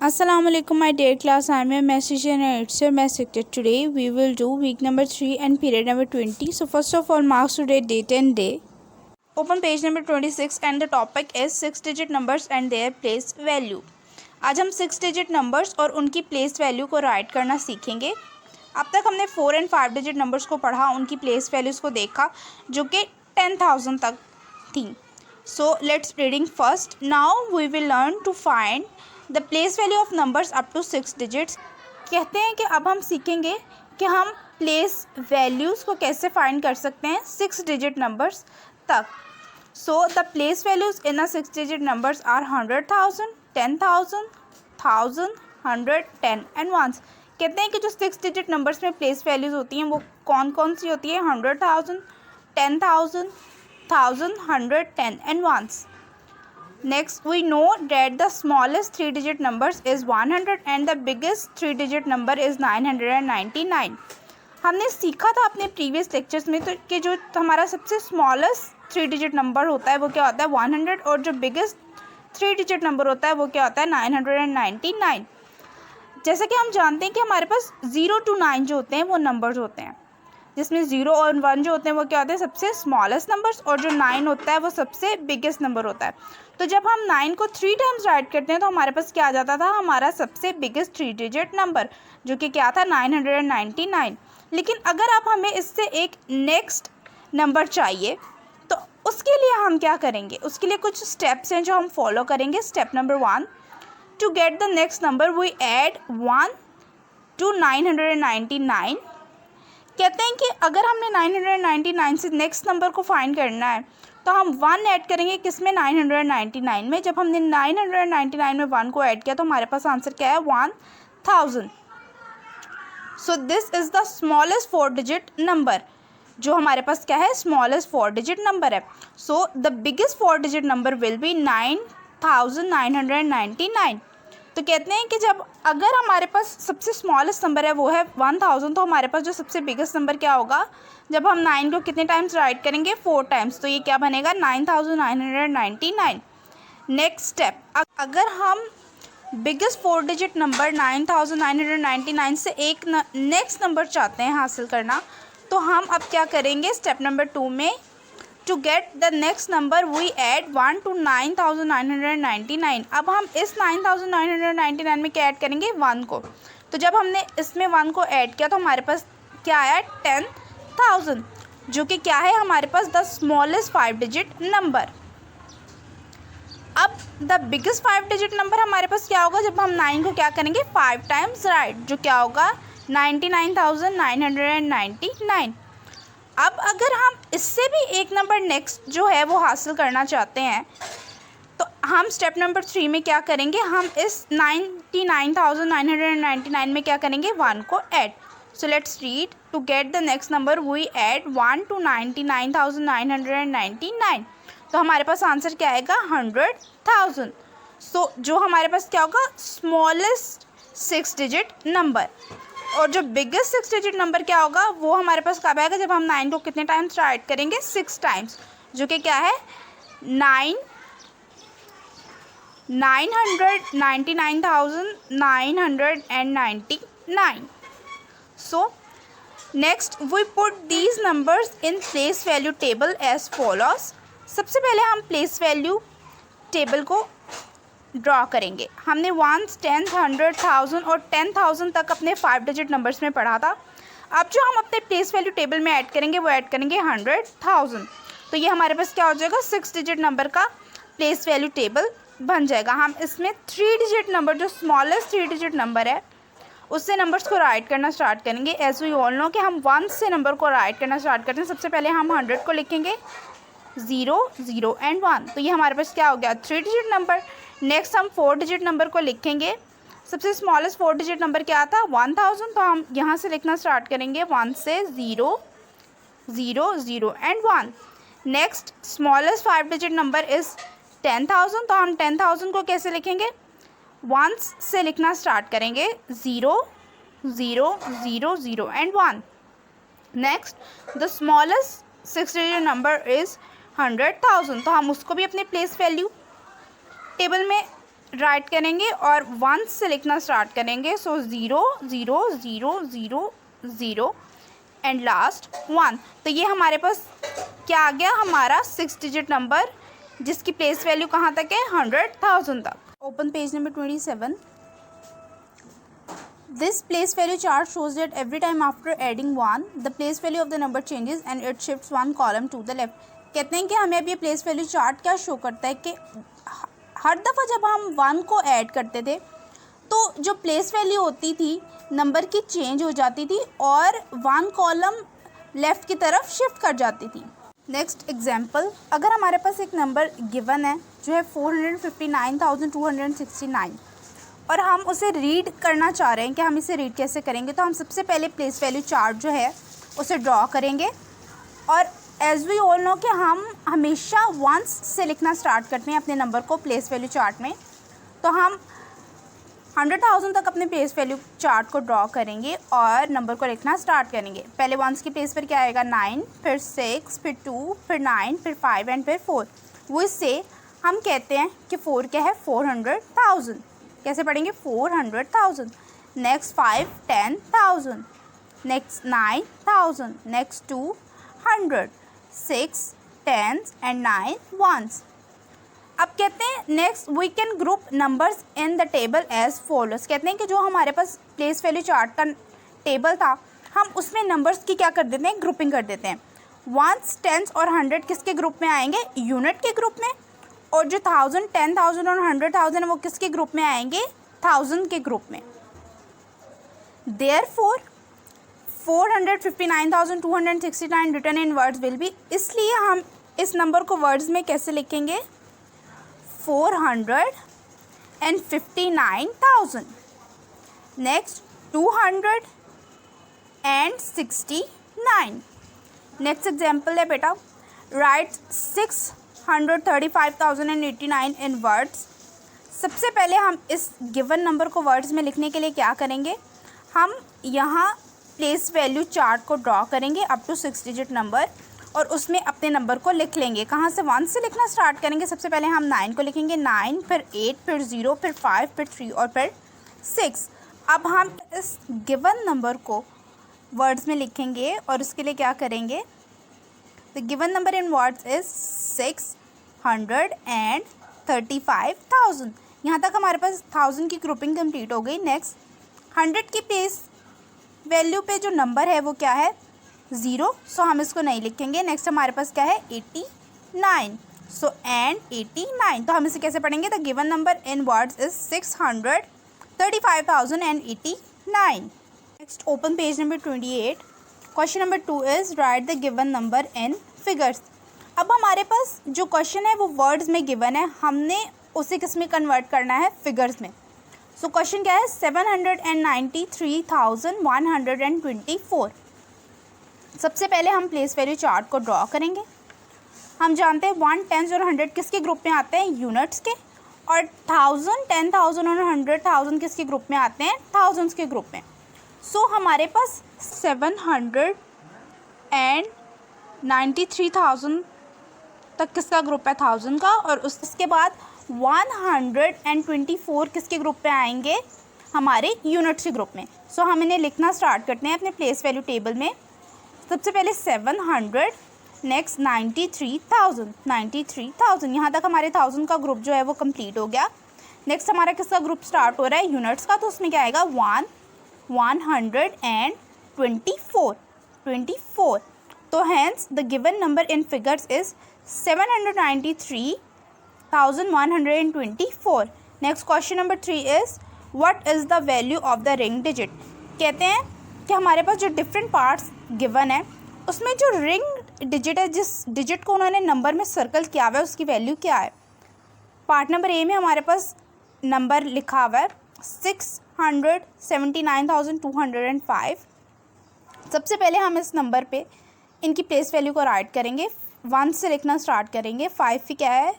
Assalamualaikum my dear class. I am your math teacher and it's your math sector. Today we will do week number 3 and period number 20. So first of all, marks today date and day. Open page number 26 and the topic is 6 digit numbers and their place value. आज हम 6 digit numbers और उनकी place value को write करना सीखेंगे. अब तक हमने 4 and 5 digit numbers को पढ़ा, उनकी place values को देखा जो कि 10,000 तक थी. So let's reading first. Now we will learn to find the place value of numbers up to 6 digits. कहते हैं कि अब हम सीखेंगे कि हम प्लेस वैल्यूज़ को कैसे फाइंड कर सकते हैं 6 डिजिट नंबर्स तक. So the place values in a 6 digit numbers are 100,000, 10,000, 1,000, 100, 10 and ones. कहते हैं कि जो 6 डिजिट नंबर्स में प्लेस वैल्यूज़ होती हैं वो कौन कौन सी होती है? 100,000, 10,000, 1,000, 100, 10 and ones. Next, we know that the smallest 3 digit numbers is 100 and the biggest 3 digit number is 999. हमने सीखा था अपने प्रीवियस लेक्चर्स में तो कि जो हमारा सबसे स्मॉलेस्ट 3 डिजिट नंबर होता है वो क्या होता है? 100 और जो बिगेस्ट 3 डिजिट नंबर होता है वो क्या होता है? 999. जैसा कि हम जानते हैं कि हमारे पास 0 to 9 जो होते हैं वो नंबर्स होते हैं, जिसमें 0 और 1 जो होते हैं वो क्या होते हैं? सबसे स्मॉलेस्ट नंबर्स, और जो 9 होता है वो सबसे बिगेस्ट नंबर होता है. तो जब हम 9 को 3 टाइम्स राइट करते हैं तो हमारे पास क्या आ जाता था? हमारा सबसे बिगेस्ट 3 डिजिट नंबर जो कि क्या था? 999. लेकिन अगर आप हमें इससे एक नेक्स्ट नंबर चाहिए तो उसके लिए हम क्या करेंगे? उसके लिए कुछ स्टेप्स हैं जो हम फॉलो करेंगे. Step number 1, to get the next number we add 1 to 999. कहते हैं कि अगर हमने 999 से नेक्स्ट नंबर को फाइंड करना है तो हम 1 ऐड करेंगे किसमें? 999 में. जब हमने 999 में 1 को ऐड किया तो हमारे पास आंसर क्या है? 1000. So this is the smallest 4 digit number. जो हमारे पास क्या है? स्मॉलेस्ट 4 डिजिट नंबर है. So the biggest 4 digit number will be 9,999. तो कहते हैं कि जब अगर हमारे पास सबसे स्मॉलेस्ट नंबर है वो है 1000, तो हमारे पास जो सबसे बिगेस्ट नंबर क्या होगा? जब हम 9 को कितने टाइम्स राइट करेंगे? 4 टाइम्स. तो ये क्या बनेगा? 9,999. नेक्स्ट स्टेप, अगर हम बिगेस्ट 4 डिजिट नंबर 9,999 से एक नेक्स्ट नंबर चाहते हैं हासिल करना, तो हम अब क्या करेंगे? स्टेप नंबर 2 में to get the next number we add 1 to 9,999. अब हम इस 9,999 में क्या ऐड करेंगे? 1 को. तो जब हमने इसमें 1 को ऐड किया तो हमारे पास क्या आया? 10,000, जो कि क्या है? हमारे पास द स्मॉलेस्ट 5 डिजिट नंबर. अब द बिगेस्ट 5 डिजिट नंबर हमारे पास क्या होगा? जब हम 9 को क्या करेंगे? 5 टाइम्स राइट, जो क्या होगा? 99,999. अब अगर हम इससे भी एक नंबर नेक्स्ट जो है वो हासिल करना चाहते हैं तो हम स्टेप नंबर 3 में क्या करेंगे? हम इस 99,999 में क्या करेंगे? 1 को add. So let's read, to get the next number we add 1 to 99,999. तो हमारे पास आंसर क्या आएगा? 100,000. सो जो हमारे पास क्या होगा? Smallest 6 digit number. और जो बिगेस्ट 6 डिजिट नंबर क्या होगा? वो हमारे पास कब आएगा? जब हम 9 को कितने टाइम्स राइट करेंगे? 6 टाइम्स, जो कि क्या है? 999,999. So next we put these numbers in place value table as follows. सबसे पहले हम प्लेस वैल्यू टेबल को ड्रॉ करेंगे. हमने 1, 10, 100, 1000 और 10,000 तक अपने 5 डिजिट नंबर्स में पढ़ा था. अब जो हम अपने प्लेस वैल्यू टेबल में ऐड करेंगे वो ऐड करेंगे 100,000. तो ये हमारे पास क्या हो जाएगा? 6 डिजिट नंबर का प्लेस वैल्यू टेबल बन जाएगा. हम इसमें 3 डिजिट नंबर, जो स्मॉलेस्ट 3 डिजिट नंबर है, उससे नंबर्स को राइट करना स्टार्ट करेंगे. एज वी ऑल नो कि हम 1 से नंबर को राइट करना स्टार्ट करते हैं. सबसे पहले हम 100 को लिखेंगे, 0, 0 एंड 1. तो ये हमारे पास क्या हो गया? 3 डिजिट नंबर. नेक्स्ट हम 4 डिजिट नंबर को लिखेंगे. सबसे स्मॉलेस्ट 4 डिजिट नंबर क्या था? 1000. तो हम यहाँ से लिखना स्टार्ट करेंगे 1 से 0, 0, 0 and 1. Next smallest 5 digit number is 10,000. तो हम 10,000 को कैसे लिखेंगे? 1 से लिखना स्टार्ट करेंगे, 0, 0, 0, 0 and 1. Next the smallest 6 digit number is 100,000. तो हम उसको भी अपने प्लेस वैल्यू टेबल में राइट करेंगे और 1 से लिखना स्टार्ट करेंगे। सो 0 0 0 0 0 एंड लास्ट 1। तो ये हमारे पास क्या आ गया, हमारा 6 डिजिट नंबर, जिसकी प्लेस वैल्यू कहाँ तक है, 100,000 तक। Open page number 27। This place value chart shows that every time after adding 1, the place value of the number changes and it shifts 1 column to the left। कहते हैं कि हमें अब ये प्लेस वैल्यू चार्ट क्या शो करता है कि हर दफ़ा जब हम 1 को ऐड करते थे तो जो प्लेस वैल्यू होती थी नंबर की चेंज हो जाती थी और 1 कॉलम लेफ़्ट की तरफ शिफ्ट कर जाती थी। नेक्स्ट एग्जांपल, अगर हमारे पास एक नंबर गिवन है जो है 459,269 और हम उसे रीड करना चाह रहे हैं कि हम इसे रीड कैसे करेंगे, तो हम सबसे पहले प्लेस वैल्यू चार्ट जो है उसे ड्रॉ करेंगे। और एज वी ऑल नो कि हम हमेशा वंस से लिखना स्टार्ट करते हैं अपने नंबर को प्लेस वैल्यू चार्ट में। तो हम 100,000 तक अपने प्लेस वैल्यू चार्ट को ड्रॉ करेंगे और नंबर को लिखना स्टार्ट करेंगे। पहले वंस की प्लेस पर क्या आएगा, 9, फिर 6, फिर 2, फिर 9, फिर 5 एंड फिर 4। वो इससे हम कहते हैं कि 4 क्या है, 400,000। कैसे पढ़ेंगे, 400,000। Next 5 10,000, next 9,000, next 200, 6 10s and 9 1s। अब कहते हैं next we can group numbers in the table as follows. कहते हैं कि जो हमारे पास प्लेस वैल्यू चार्ट का टेबल था हम उसमें नंबर्स की क्या कर देते हैं, ग्रुपिंग कर देते हैं। 1s 10s और 100 किसके ग्रुप में आएंगे, यूनिट के ग्रुप में। और जो 1000 10,000 और 100,000 वो किसके ग्रुप में आएंगे, 1000 के ग्रुप में। Therefore 459,269 written in words will be, इसलिए हम इस नंबर को वर्ड्स में कैसे लिखेंगे, 459,000। नेक्स्ट 269। नेक्स्ट एग्जाम्पल है बेटा, राइट 635,089 इन वर्ड्स। सबसे पहले हम इस गिवन नंबर को वर्ड्स में लिखने के लिए क्या करेंगे, हम यहाँ प्लेस वैल्यू चार्ट को ड्रॉ करेंगे अप टू 6 डिजिट नंबर और उसमें अपने नंबर को लिख लेंगे। कहाँ से, 1 से लिखना स्टार्ट करेंगे। सबसे पहले हम 9 को लिखेंगे, 9, फिर 8, फिर 0, फिर 5, फिर 3 और फिर 6। अब हम इस गिवन नंबर को वर्ड्स में लिखेंगे और उसके लिए क्या करेंगे, the given number in words is 635,000। यहाँ तक हमारे पास 1000 की ग्रुपिंग कंप्लीट हो गई। नेक्स्ट 100 की प्लेस वैल्यू पे जो नंबर है वो क्या है, 0, सो हम इसको नहीं लिखेंगे। नेक्स्ट हमारे पास क्या है, 89, सो एंड 89। तो हम इसे कैसे पढ़ेंगे, the given number in words is 635,089। Next open page number 28। Question number 2 is right the given number in figures. अब हमारे पास जो क्वेश्चन है वो वर्ड्स में गिवन है, हमने उसे किस में कन्वर्ट करना है, फिगर्स में। सो क्वेश्चन क्या है, 793,124। सबसे पहले हम प्लेस वैल्यू चार्ट को ड्रॉ करेंगे। हम जानते हैं 1, 10 और 100 किसके ग्रुप में आते हैं, यूनिट्स के। और 1000 10,000 और 100,000 किसके ग्रुप में आते हैं, थाउजेंड्स के ग्रुप में। सो हमारे पास 793,000 तक किसका ग्रुप है, 1000 का। और उसके बाद 124 किसके ग्रुप में आएंगे, हमारे यूनिट्स के ग्रुप में। सो हम इन्हें लिखना स्टार्ट करते हैं अपने प्लेस वैल्यू टेबल में। सबसे पहले 700, नेक्स्ट 93,000 यहाँ तक हमारे 1000 का ग्रुप जो है वो कंप्लीट हो गया। नेक्स्ट हमारा किसका ग्रुप स्टार्ट हो रहा है, यूनिट्स का। तो उसमें क्या आएगा, 124। तो hence the given number in figures is 793,124। Next question number 3 is what is the value of the ring digit. कहते हैं कि हमारे पास जो डिफरेंट पार्ट्स गिवन है उसमें जो रिंग डिजिट है, जिस डिजिट को उन्होंने नंबर में सर्कल किया हुआ है उसकी वैल्यू क्या है। पार्ट नंबर ए में हमारे पास नंबर लिखा हुआ है 679,205। सबसे पहले हम इस नंबर पे इनकी प्लेस वैल्यू को राइट करेंगे। 1 से लिखना स्टार्ट करेंगे। 5 भी क्या है,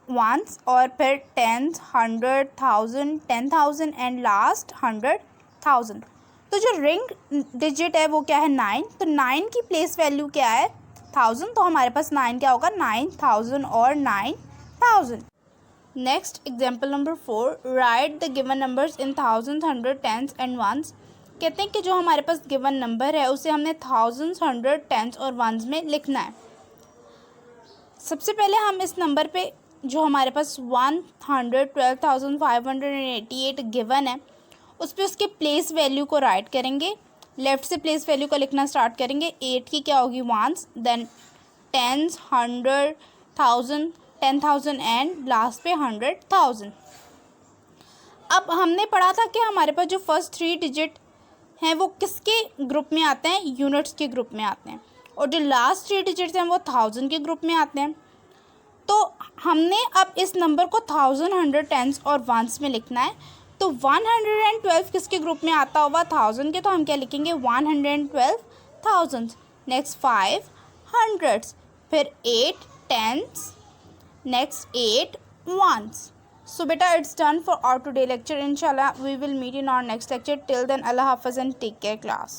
1s, और फिर 10, 100,000, 10,000 एंड लास्ट 100,000। तो जो रिंग डिजिट है वो क्या है, 9। तो 9 की प्लेस वैल्यू क्या है, 1000। तो हमारे पास 9 क्या होगा, 9,000 और 9,000। Next example number 4, write the given numbers in thousands, hundred, tens and ones. कहते हैं कि जो हमारे पास गिवन नंबर है उसे हमने थाउजेंड्स, हंड्रेड, टेंस और वंस में लिखना है। सबसे पहले हम इस नंबर पे जो हमारे पास 112,588 गिवन है उस पर उसके प्लेस वैल्यू को राइट करेंगे। लेफ्ट से प्लेस वैल्यू को लिखना स्टार्ट करेंगे। 8 की क्या होगी, ones, then tens, 100, 1000, 10,000 and last पे 100,000। अब हमने पढ़ा था कि हमारे पास जो फर्स्ट 3 डिजिट हैं वो किसके ग्रुप में आते हैं, यूनिट्स के ग्रुप में आते हैं, और जो लास्ट 3 डिजिट्स हैं वो 1000 के ग्रुप में आते हैं। तो हमने अब इस नंबर को 1000, 100, टेंस और वंस में लिखना है। तो 112 किसके ग्रुप में आता होगा, 1000 के, तो हम क्या लिखेंगे, 112,000। नेक्स्ट 5 हंड्रेड्स, फिर 8 tens, next 8 ones. So beta, it's done for our today lecture. Inshallah we will meet in our next lecture. Till then, Allah Hafiz and take care class.